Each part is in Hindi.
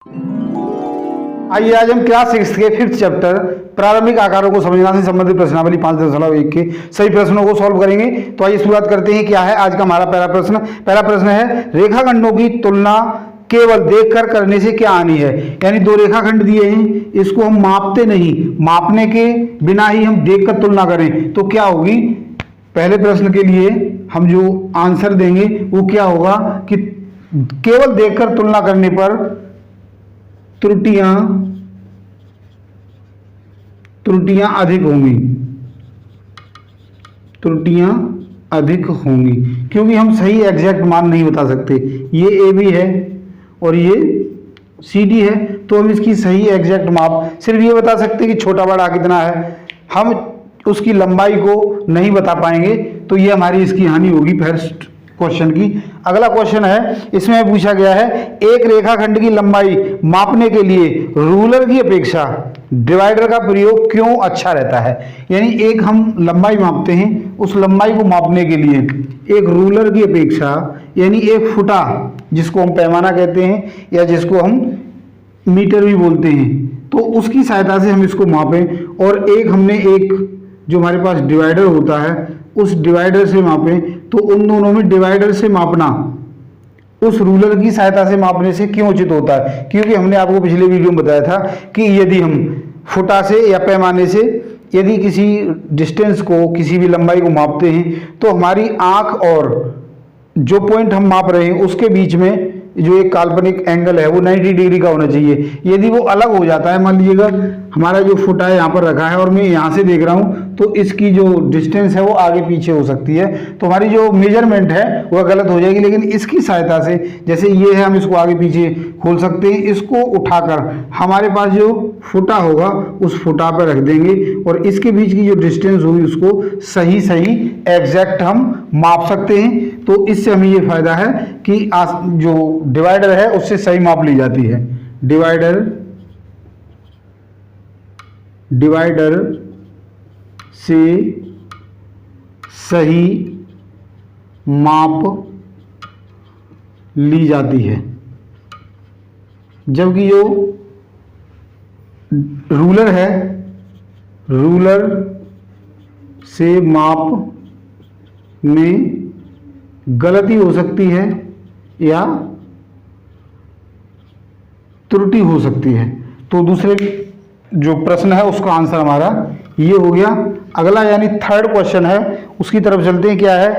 आइए आज हम क्लास 6 के 5th चैप्टर प्रारंभिक आकारों को समझना से संबंधित प्रश्नावली 5.1 के सही प्रश्नों को सॉल्व करेंगे। तो आइए शुरुआत करते हैं। क्या है आज का हमारा पहला प्रश्न है रेखाखंडों की तुलना केवल देखकर करने से क्या हानि है। यानी दो रेखाखंड दिए हैं, इसको हम मापते नहीं, मापने के बिना ही हम देखकर तुलना करें तो क्या होगी। पहले प्रश्न के लिए हम जो आंसर देंगे वो क्या होगा कि केवल देखकर तुलना करने पर त्रुटियां अधिक होंगी क्योंकि हम सही एग्जैक्ट मान नहीं बता सकते। ये ए बी है और ये सी डी है, तो हम इसकी सही एग्जैक्ट माप सिर्फ ये बता सकते हैं कि छोटा बड़ा कितना है, हम उसकी लंबाई को नहीं बता पाएंगे, तो ये हमारी इसकी हानि होगी फर्स्ट क्वेश्चन की। अगला क्वेश्चन है, इसमें पूछा गया है एक रेखाखंड की लंबाई मापने के लिए रूलर की अपेक्षा डिवाइडर का प्रयोग क्यों अच्छा रहता है। यानी एक हम लंबाई मापते हैं, उस लंबाई को मापने के लिए एक रूलर की अपेक्षा यानी एक फुटा जिसको हम पैमाना कहते हैं या जिसको हम मीटर भी बोलते हैं, तो उसकी सहायता से हम इसको मापें। और एक हमने एक जो हमारे पास डिवाइडर होता है उस डिवाइडर से मापें, तो उन दोनों में डिवाइडर से मापना उस रूलर की सहायता से मापने से क्यों उचित होता है। क्योंकि हमने आपको पिछले वीडियो में बताया था कि यदि हम फुटा से या पैमाने से यदि किसी डिस्टेंस को किसी भी लंबाई को मापते हैं तो हमारी आंख और जो पॉइंट हम माप रहे हैं उसके बीच में जो एक काल्पनिक एंगल है वो 90 डिग्री का होना चाहिए। यदि वो अलग हो जाता है, मान लीजिएगा हमारा जो फुटा है यहाँ पर रखा है और मैं यहाँ से देख रहा हूँ, तो इसकी जो डिस्टेंस है वो आगे पीछे हो सकती है, तो हमारी जो मेजरमेंट है वह गलत हो जाएगी। लेकिन इसकी सहायता से जैसे ये है, हम इसको आगे पीछे खोल सकते हैं, इसको उठाकर हमारे पास जो फुटा होगा उस फुटा पर रख देंगे और इसके बीच की जो डिस्टेंस होगी उसको सही एग्जैक्ट हम माप सकते हैं। तो इससे हमें ये फायदा है कि जो डिवाइडर है उससे सही माप ली जाती है। डिवाइडर से सही माप ली जाती है, जबकि जो रूलर है, रूलर से माप में गलती हो सकती है या त्रुटि हो सकती है। तो दूसरे जो प्रश्न है उसका आंसर हमारा ये हो गया। अगला यानी थर्ड क्वेश्चन है, उसकी तरफ चलते हैं। क्या है,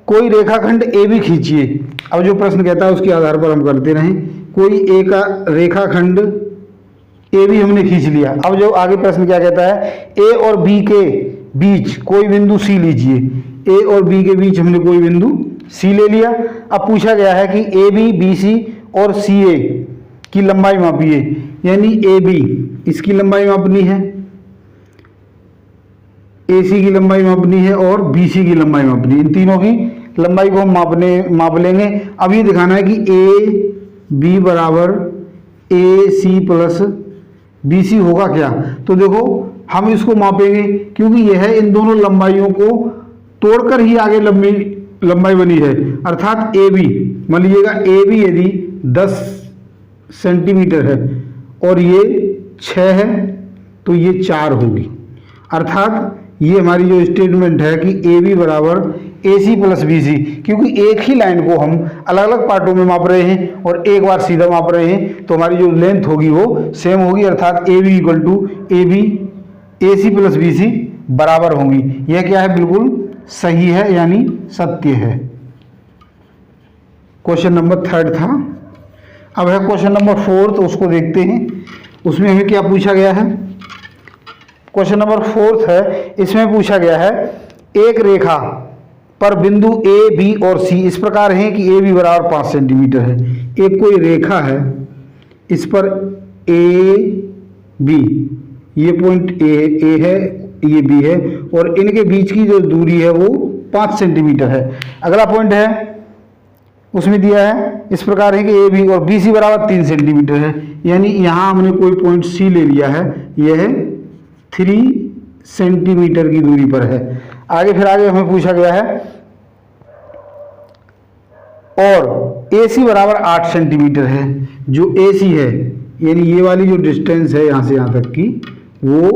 कोई रेखाखंड ए बी खींचिए। अब जो प्रश्न कहता है उसके आधार पर हम करते रहें। कोई एक रेखाखंड ए बी हमने खींच लिया। अब जो आगे प्रश्न क्या कहता है, ए और बी के बीच कोई बिंदु सी लीजिए। ए और बी के बीच हमने कोई बिंदु सी ले लिया। अब पूछा गया है कि ए बी बी सी और सी ए की लंबाई मापिए। यानी ए बी इसकी लंबाई मापनी है, ए सी की लंबाई मापनी है और बी सी की लंबाई मापनी है। इन तीनों की लंबाई को हम माप लेंगे। अब ये दिखाना है कि ए बी बराबर ए सी प्लस बी सी होगा क्या। तो देखो हम इसको मापेंगे क्योंकि यह इन दोनों लंबाइयों को तोड़कर ही आगे लंबाई बनी है। अर्थात ए बी, मान लीजिएगा ए बी यदि 10 सेंटीमीटर है और ये 6 है तो ये 4 होगी। अर्थात ये हमारी जो स्टेटमेंट है कि ए बी बराबर ए सी प्लस बी सी, क्योंकि एक ही लाइन को हम अलग अलग पार्टों में माप रहे हैं और एक बार सीधा माप रहे हैं, तो हमारी जो लेंथ होगी वो सेम होगी। अर्थात A B equal to A B A C plus B C बराबर होंगी। यह क्या है, बिल्कुल सही है यानी सत्य है। क्वेश्चन नंबर 3 था। अब है क्वेश्चन नंबर 4, तो उसको देखते हैं। उसमें हमें क्या पूछा गया है। क्वेश्चन नंबर 4 है, इसमें पूछा गया है एक रेखा पर बिंदु ए बी और सी इस प्रकार है कि ए बी बराबर 5 सेंटीमीटर है। एक कोई रेखा है, इस पर ए बी, ये पॉइंट ए है, ये बी है और इनके बीच की जो दूरी है वो 5 सेंटीमीटर है। अगला पॉइंट है उसमें दिया है इस प्रकार है कि ए बी और बी सी बराबर 3 सेंटीमीटर है। यानी यहाँ हमने कोई पॉइंट सी ले लिया है, यह 3 सेंटीमीटर की दूरी पर है। आगे हमें पूछा गया है और ए सी बराबर 8 सेंटीमीटर है। जो ए सी है यानी ये वाली जो डिस्टेंस है यहाँ से यहाँ तक की वो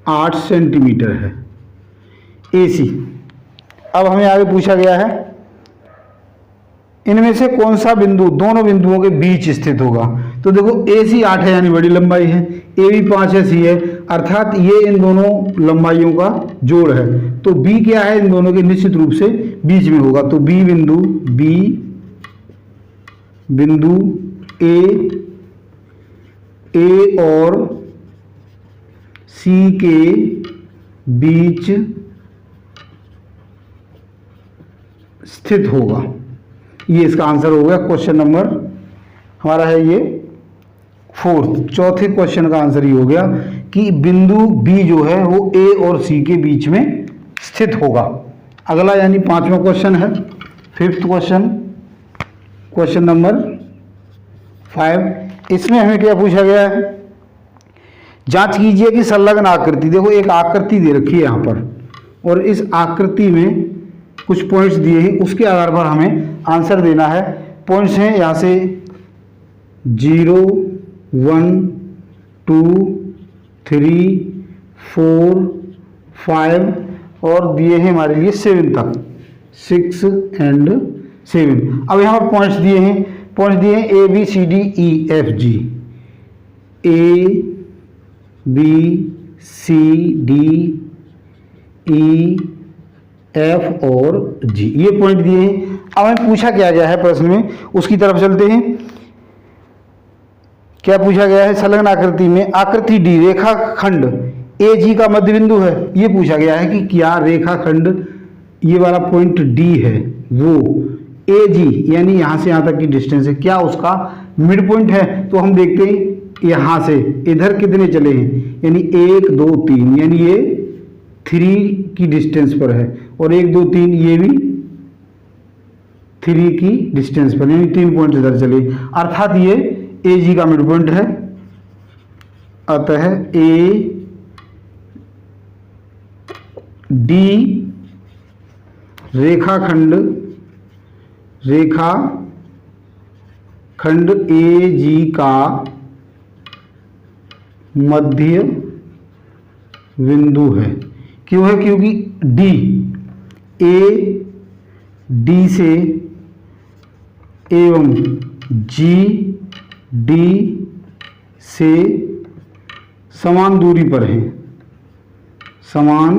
8 सेंटीमीटर है AC। अब हमें आगे पूछा गया है इनमें से कौन सा बिंदु दोनों बिंदुओं के बीच स्थित होगा। तो देखो AC 8 है यानी बड़ी लंबाई है, AB 5 है, C है, अर्थात ये इन दोनों लंबाइयों का जोड़ है। तो B क्या है, इन दोनों के निश्चित रूप से बीच में होगा। तो B बिंदु A और C के बीच स्थित होगा। ये इसका आंसर हो गया। क्वेश्चन नंबर हमारा है ये 4th, चौथे क्वेश्चन का आंसर ये हो गया कि बिंदु B जो है वो A और C के बीच में स्थित होगा। अगला यानी 5वां क्वेश्चन है, 5th क्वेश्चन, क्वेश्चन नंबर 5। इसमें हमें क्या पूछा गया है, जांच कीजिए कि संलग्न आकृति, देखो एक आकृति दे रखी है यहाँ पर और इस आकृति में कुछ पॉइंट्स दिए हैं, उसके आधार पर हमें आंसर देना है। पॉइंट्स हैं यहाँ से 0, 1, 2, 3, 4, 5 और दिए हैं हमारे लिए 7 तक, 6 and 7। अब यहाँ पर पॉइंट्स दिए हैं, पॉइंट्स दिए हैं A B C D E F G, A B C D E F और G, ये पॉइंट दिए हैं। अब हमें पूछा क्या गया है प्रश्न में, उसकी तरफ चलते हैं। क्या पूछा गया है, संलग्न आकृति में आकृति D रेखाखंड AG का मध्य बिंदु है। ये पूछा गया है कि क्या रेखाखंड ये वाला पॉइंट D है वो AG यानी यहाँ से यहाँ तक की डिस्टेंस है, क्या उसका मिड पॉइंट है। तो हम देखते हैं यहाँ से इधर कितने चले हैं, यानी 1 2 3, यानी ये 3 की डिस्टेंस पर है और 1 2 3 ये भी 3 की डिस्टेंस पर, यानी 3 पॉइंट इधर चले, अर्थात ये AG का मिड पॉइंट है। अतः AD रेखाखंड AG का मध्य बिंदु है। क्यों है, क्योंकि D से एवं D से समान दूरी पर है, समान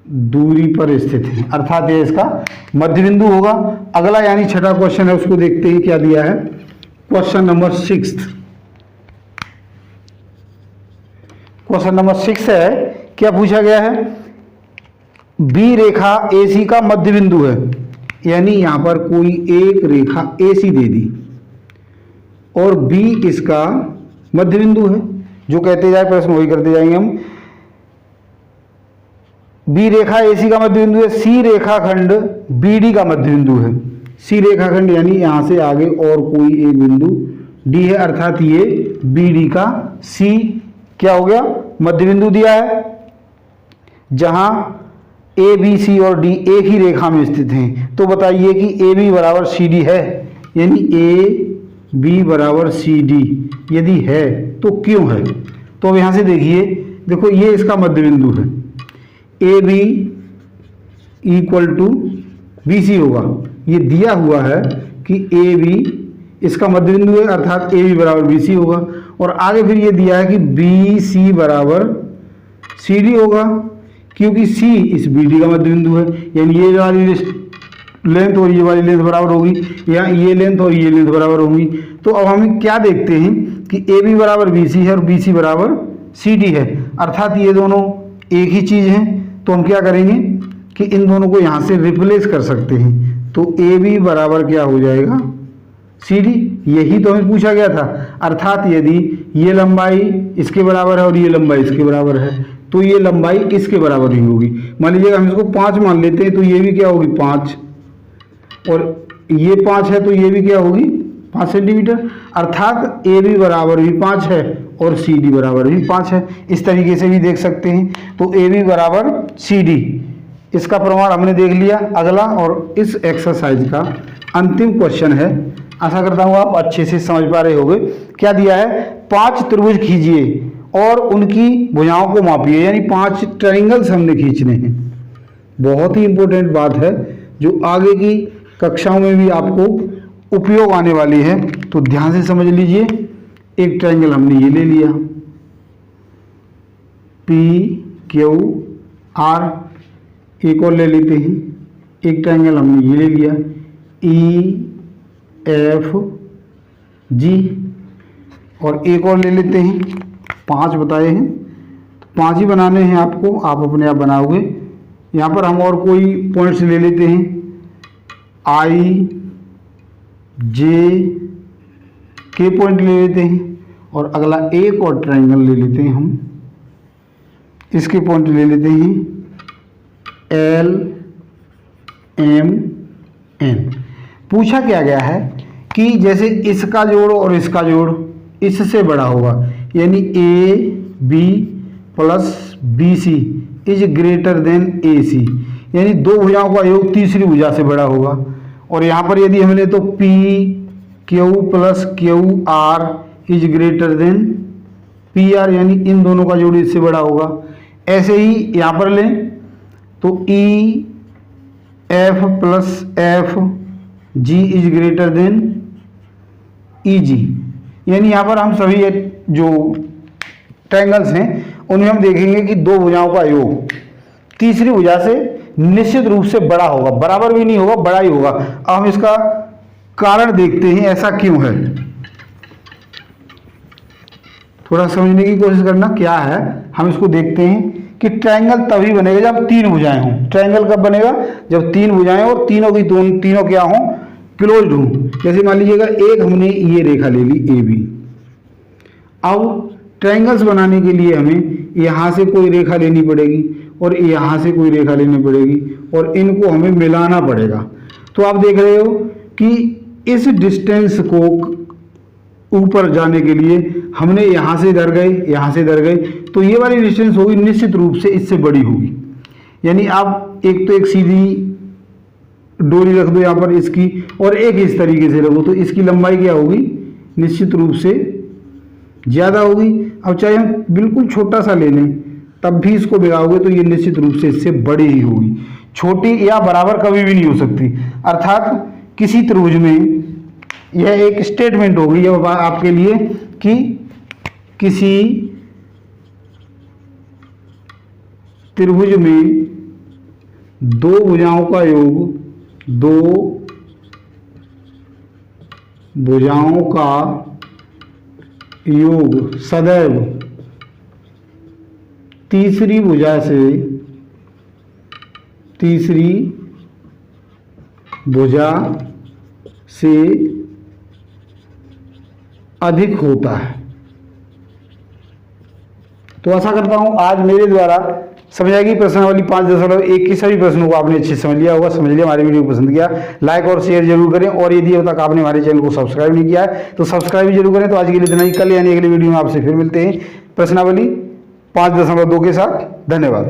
दूरी पर स्थित है, अर्थात ये इसका मध्य बिंदु होगा। अगला यानी छठा क्वेश्चन है, उसको देखते हैं क्या दिया है। क्वेश्चन नंबर 6, क्वेश्चन नंबर 6 है, क्या पूछा गया है, B रेखा AC का मध्य बिंदु है, यानी यहां पर कोई एक रेखा AC दे दी और B इसका मध्य बिंदु है। जो कहते जाए प्रश्न वही करते जाएंगे हम। B रेखा AC का मध्य बिंदु है, C रेखाखंड BD का मध्य बिंदु है। C रेखाखंड यानी यहां से आगे और कोई एक बिंदु D है, अर्थात ये BD का C क्या हो गया, मध्य बिंदु दिया है। जहां A B C और D एक ही रेखा में स्थित हैं, तो बताइए कि AB बराबर CD है, यानी A B बराबर CD यदि है तो क्यों है। तो अब यहां से देखिए, देखो ये इसका मध्य बिंदु है, AB इक्वल टू BC होगा। ये दिया हुआ है कि AB इसका मध्य बिंदु है, अर्थात AB बराबर BC होगा। और आगे फिर ये दिया है कि BC बराबर CD होगा, क्योंकि C इस BD का मध्य बिंदु है, यानी ये वाली लेंथ और ये वाली लेंथ बराबर होगी, या ये लेंथ और ये लेंथ बराबर होगी। तो अब हम क्या देखते हैं कि AB बराबर BC है और BC बराबर CD है, अर्थात ये दोनों एक ही चीज़ है। तो हम क्या करेंगे कि इन दोनों को यहाँ से रिप्लेस कर सकते हैं। तो AB बराबर क्या हो जाएगा, CD, यही तो हमें पूछा गया था। अर्थात यदि ये लंबाई इसके बराबर है और ये लंबाई इसके बराबर है, तो ये लंबाई इसके बराबर ही होगी। मान लीजिए हम इसको 5 मान लेते हैं, तो ये भी क्या होगी 5, और ये 5 है तो ये भी क्या होगी 5 सेंटीमीटर, अर्थात AB बराबर भी 5 है और CD बराबर भी 5 है। इस तरीके से भी देख सकते हैं। तो AB बराबर CD, इसका प्रमाण हमने देख लिया। अगला और इस एक्सरसाइज का अंतिम क्वेश्चन है आशा करता हूँ आप अच्छे से समझ पा रहे होंगे। क्या दिया है, 5 त्रिभुज खींचिए और उनकी भुजाओं को मापिए, यानी 5 ट्रायंगल्स हमने खींचने हैं। बहुत ही इंपॉर्टेंट बात है जो आगे की कक्षाओं में भी आपको उपयोग आने वाली है, तो ध्यान से समझ लीजिए। एक ट्रायंगल हमने ये ले लिया PQR, एक और ले लेते हैं। एक ट्रायंगल हमने ये ले लिया EFG, और एक और ले लेते हैं। 5 बताए हैं तो 5 ही बनाने हैं आपको, आप अपने आप बनाओगे। यहाँ पर हम और कोई पॉइंट्स ले लेते हैं, IJ के पॉइंट ले लेते हैं, और अगला एक और ट्रायंगल ले लेते हैं हम, इसके पॉइंट ले लेते हैं LMN। पूछा क्या गया है कि जैसे इसका जोड़ और इसका जोड़ इससे बड़ा होगा, यानी AB plus BC is greater than AC, यानी दो भुजाओं का योग तीसरी भुजा से बड़ा होगा। और यहाँ पर यदि हमने तो PQ plus QR is greater than PR, यानी इन दोनों का जोड़ इससे बड़ा होगा। ऐसे ही यहाँ पर लें तो EF plus FG is greater than EG, यानी यहाँ पर हम सभी जो ट्रायंगल्स हैं उनमें हम देखेंगे कि दो भुजाओं का योग तीसरी भुजा से निश्चित रूप से बड़ा होगा, बराबर भी नहीं होगा, बड़ा ही होगा। अब हम इसका कारण देखते हैं, ऐसा क्यों है, थोड़ा समझने की कोशिश करना। क्या है, हम इसको देखते हैं कि ट्रायंगल तभी बनेगा जब 3 भुजाएं हों। ट्रायंगल कब बनेगा, जब 3 भुजाएं और तीनों की तीनों क्या हों, क्लोज्ड हों। जैसे मान लीजिएगा एक हमने ये रेखा ले ली AB। अब ट्रायंगल्स बनाने के लिए हमें यहाँ से कोई रेखा लेनी पड़ेगी और यहाँ से कोई रेखा लेनी पड़ेगी और इनको हमें मिलाना पड़ेगा। तो आप देख रहे हो कि इस डिस्टेंस को ऊपर जाने के लिए हमने यहाँ से इधर गए, यहाँ से इधर गए, तो ये वाली डिस्टेंस होगी निश्चित रूप से इससे बड़ी होगी। यानी आप एक तो एक सीधी डोरी रख दो यहाँ पर इसकी, और एक इस तरीके से रखो, तो इसकी लंबाई क्या होगी, निश्चित रूप से ज़्यादा होगी। अब चाहे हम बिल्कुल छोटा सा ले लें तब भी इसको मिलाओगे तो ये निश्चित रूप से इससे बड़ी ही होगी। छोटी या बराबर कभी भी नहीं हो सकती। अर्थात किसी त्रिभुज में यह एक स्टेटमेंट होगी अब आपके लिए कि किसी त्रिभुज में दो भुजाओं का योग, दो भुजाओं का योग सदैव तीसरी भुजा से अधिक होता है। तो आशा करता हूं आज मेरे द्वारा समझाई गई प्रश्नावली 5.1 की सभी प्रश्नों को आपने अच्छे से समझ लिया होगा। समझ लिया, हमारी वीडियो को पसंद किया, लाइक और शेयर जरूर करें, और यदि अब तक आपने हमारे चैनल को सब्सक्राइब नहीं किया है तो सब्सक्राइब भी जरूर करें। तो आज के लिए इतना ही, कल यानी अगली वीडियो में आपसे फिर मिलते हैं प्रश्नावली 5.2 के साथ। धन्यवाद।